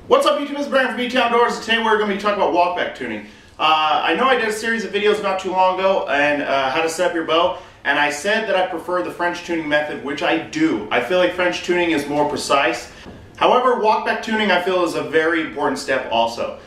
What's up YouTube, it's Brian from BT Outdoors, and today we're going to be talking about walkback tuning. I know I did a series of videos not too long ago and how to set up your bow, and I said that I prefer the French tuning method, which I do. I feel like French tuning is more precise. However, walkback tuning I feel is a very important step also.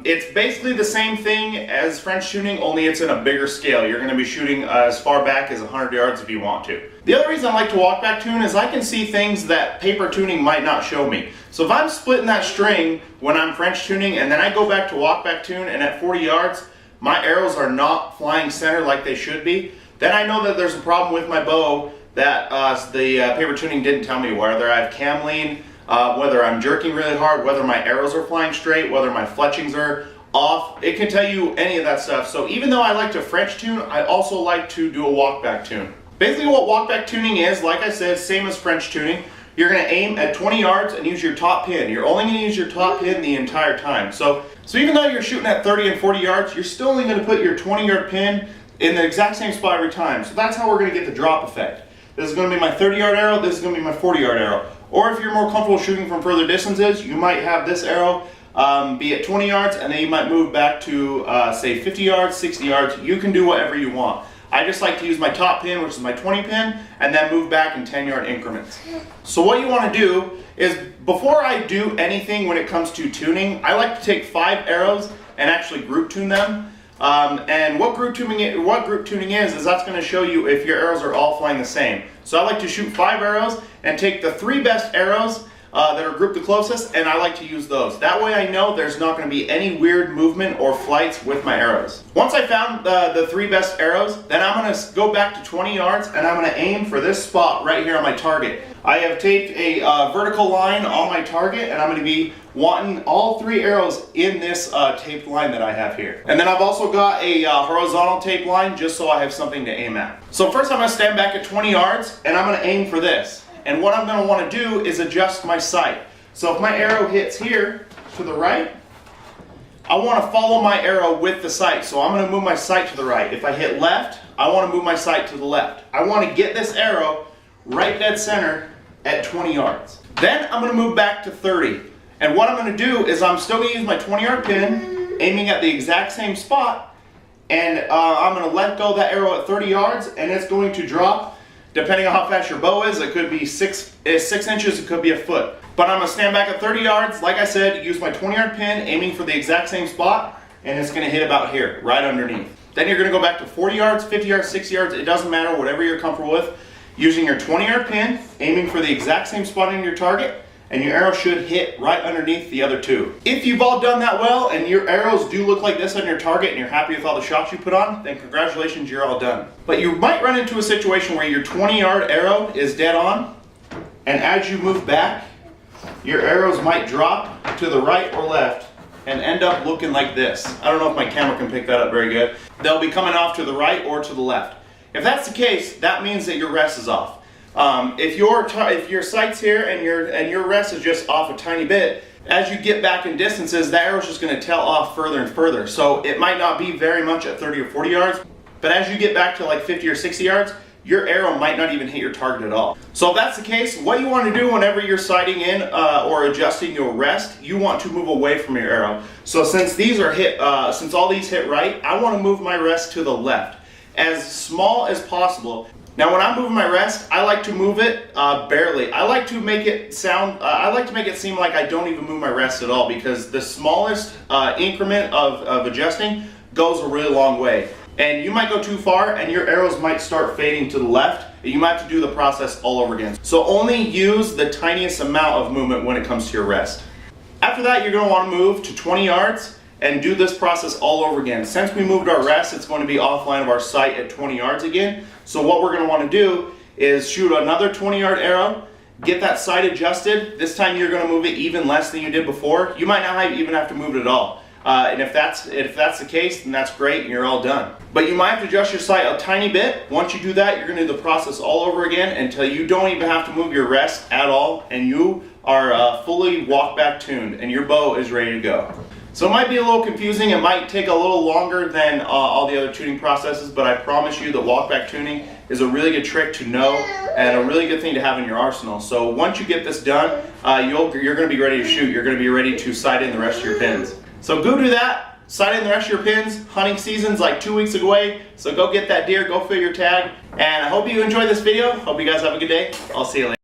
It's basically the same thing as French tuning, only it's in a bigger scale. You're going to be shooting as far back as 100 yards if you want to. The other reason I like to walkback tune is I can see things that paper tuning might not show me. So if I'm splitting that string when I'm French tuning and then I go back to walkback tune and at 40 yards my arrows are not flying center like they should be, then I know that there's a problem with my bow that the paper tuning didn't tell me, whether I have cam lean, whether I'm jerking really hard, whether my arrows are flying straight, whether my fletchings are off. It can tell you any of that stuff. So even though I like to French tune, I also like to do a walkback tune. Basically what walkback tuning is, like I said, same as French tuning. You're going to aim at 20 yards and use your top pin. You're only going to use your top pin the entire time. So even though you're shooting at 30 and 40 yards, you're still only going to put your 20-yard pin in the exact same spot every time. So that's how we're going to get the drop effect. This is going to be my 30-yard arrow, this is going to be my 40-yard arrow. Or if you're more comfortable shooting from further distances, you might have this arrow be at 20 yards and then you might move back to say 50 yards, 60 yards. You can do whatever you want. I just like to use my top pin, which is my 20 pin, and then move back in 10-yard increments. So what you want to do is, before I do anything when it comes to tuning, I like to take 5 arrows and actually group tune them. And what group tuning is that's going to show you if your arrows are all flying the same. So I like to shoot 5 arrows and take the 3 best arrows that are grouped the closest, and I like to use those. That way I know there's not going to be any weird movement or flights with my arrows. Once I found the 3 best arrows, then I'm going to go back to 20 yards and I'm going to aim for this spot right here on my target. I have taped a vertical line on my target, and I'm going to be wanting all 3 arrows in this taped line that I have here. And then I've also got a horizontal tape line just so I have something to aim at. So first I'm going to stand back at 20 yards and I'm going to aim for this. And what I'm going to want to do is adjust my sight. So if my arrow hits here to the right, I want to follow my arrow with the sight. So I'm going to move my sight to the right. If I hit left, I want to move my sight to the left. I want to get this arrow right dead center at 20 yards. Then I'm going to move back to 30. And what I'm going to do is I'm still going to use my 20-yard pin, aiming at the exact same spot, and I'm going to let go of that arrow at 30 yards, and it's going to drop. Depending on how fast your bow is, it could be 6 inches, it could be a foot. But I'm going to stand back at 30 yards, like I said, use my 20-yard pin, aiming for the exact same spot, and it's going to hit about here, right underneath. Then you're going to go back to 40 yards, 50 yards, 60 yards, it doesn't matter, whatever you're comfortable with. Using your 20-yard pin, aiming for the exact same spot in your target, and your arrow should hit right underneath the other 2. If you've all done that well, and your arrows do look like this on your target, and you're happy with all the shots you put on, then congratulations, you're all done. But you might run into a situation where your 20-yard arrow is dead on, and as you move back, your arrows might drop to the right or left, and end up looking like this. I don't know if my camera can pick that up very good. They'll be coming off to the right or to the left. If that's the case, that means that your rest is off. If your sight's here and your rest is just off a tiny bit, as you get back in distances, that arrow's just going to tail off further and further. So it might not be very much at 30 or 40 yards, but as you get back to like 50 or 60 yards, your arrow might not even hit your target at all. So if that's the case, what you want to do whenever you're sighting in or adjusting your rest, you want to move away from your arrow. So since these are since all these hit right, I want to move my rest to the left, as small as possible. Now when I'm moving my rest, I like to move it barely. I like to make it seem like I don't even move my rest at all, because the smallest increment of adjusting goes a really long way. And you might go too far and your arrows might start fading to the left. You might have to do the process all over again. So only use the tiniest amount of movement when it comes to your rest. After that, you're going to want to move to 20 yards and do this process all over again. Since we moved our rest, it's going to be offline of our sight at 20 yards again. So what we're going to want to do is shoot another 20-yard arrow, get that sight adjusted. This time you're going to move it even less than you did before. You might not even have to move it at all. And if that's the case, then that's great and you're all done. But you might have to adjust your sight a tiny bit. Once you do that, you're going to do the process all over again until you don't even have to move your rest at all, and you are fully walkback tuned and your bow is ready to go. So it might be a little confusing, it might take a little longer than all the other tuning processes, but I promise you that walkback tuning is a really good trick to know and a really good thing to have in your arsenal. So once you get this done, you're going to be ready to shoot. You're going to be ready to sight in the rest of your pins. So go do that, sight in the rest of your pins. Hunting season's like 2 weeks away, so go get that deer, go fill your tag, and I hope you enjoyed this video. Hope you guys have a good day. I'll see you later.